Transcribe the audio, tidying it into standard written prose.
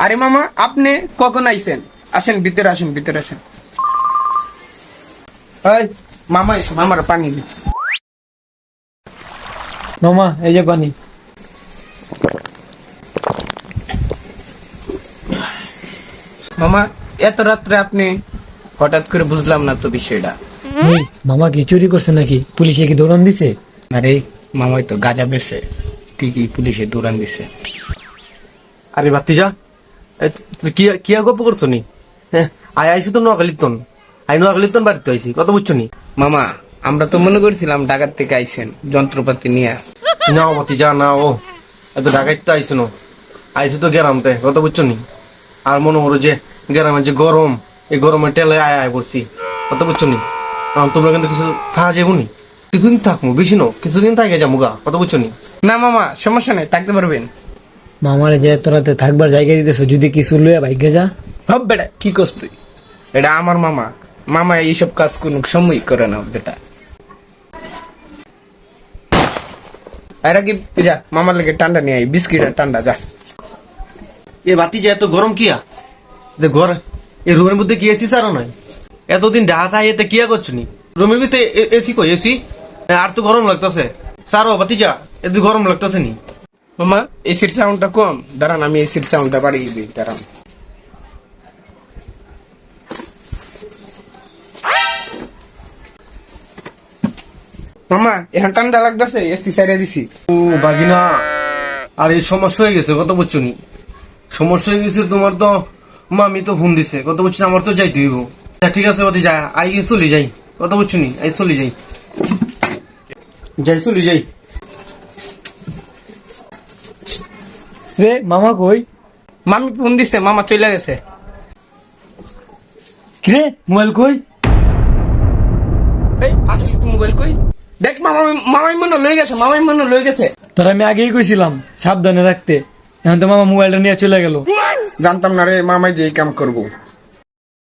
আরে মামা, আপনি কখন আইছেন? আসেন, ভিতরে আসেন, ভিতরে আসেন। এই মামা এসে মামার পানি দিন। মামা এই যে পানি। মামা, এত রাত্রে আপনি হঠাৎ করে বুঝলাম না তো বিষয়টা। ওই, মামা কি চুরি করছে নাকি? পুলিশে কি দৌড়ান দিছে? আরে মামাই তো গাঁজা বেছে, ঠিকই পুলিশে দৌড়ান দিছে। আরে বাতিজা, তুই কি গল্প করছো নি? হ্যাঁ, আইসি তো নোয়াখালীতন, নোয়াখালীতন বাড়িতে আইসি, কত বুঝছো নি? মামা, আমরা তো মনে করছিলাম ঢাকার থেকে আইছেন যন্ত্রপাতি নিয়ে। না বাতিজা না, ও এত ঢাকায় তো আইসো না, আইসি তো গেরামতে, কত বুঝছো নি? আর মনে করো যে গেরামের যে গরম, এই গরমের টেলে আয় পড়ছি, কত বুঝছো নি? তোমরা কিন্তু কিছু থাকা যাবো নি, কিছুদিন থাকবো, বেশি নো, কিছুদিন থাকে যাবো গা, কত বুঝছো নি? না মামা, সমস্যা নেই, থাকতে পারবেন। মামারে যে এত রাতে থাকবার জায়গা দিতেছো, যদি কিছু লইয়া ভাগ্যে যা। হব বেটা, কি করছ তুই? এটা আমার মামা, মামা এইসব কাজ কোন সময় করে না বেটা। আর কি তুই যা, মামার লেগে ঠান্ডা নিয়ে আই, বিস্কিট আর ঠান্ডা যা। এ বাতিজা এত গরম কিয়া? ঘর এই রুমের মধ্যে কি এসি সারা নয়? এতদিন ঢাকা এতে কিয়া করছো নি? রুমের ভিতরে এসি কই এসি? আর তো গরম লাগতেছে। সারো বাতিজা, এত গরম লাগতেছে নি? মামা, এসির সাউন্ডটা কম, দাঁড়ান আমি এসির সাউন্ডটা বাড়িয়ে দিই, দাঁড়ান। মামা, এখন ঠান্ডা লাগতেছে, এসি সাইডে দিছি। ও বাগিনা, আর এই সমস্যা হয়ে গেছে, কত বুঝছো নি? সমস্যা হয়ে গেছে তোমার তো, মামি তো ফোন দিছে, কত বুঝছো, আমার তো যাইতে হইব। ঠিক আছে বাতিজা, আই গিয়ে চলি যাই, কত বুঝছো নি? আই চলি যাই, চলি যাই। রে মামা কই? মামি ফোন দিছে, মামা চলে গেছে। কিরে মোবাইল কই? এই আসলে তো মোবাইল কই? দেখ মামা, মামাই মনে লয়ে গেছে, মামাই মনে লয়ে গেছে। তোর আমি আগেই কইছিলাম সাবধানে রাখতে, এখন তো মামা মোবাইলটা নিয়ে চলে গেল। জানতাম না রে মামাই যে এই কাম করবো।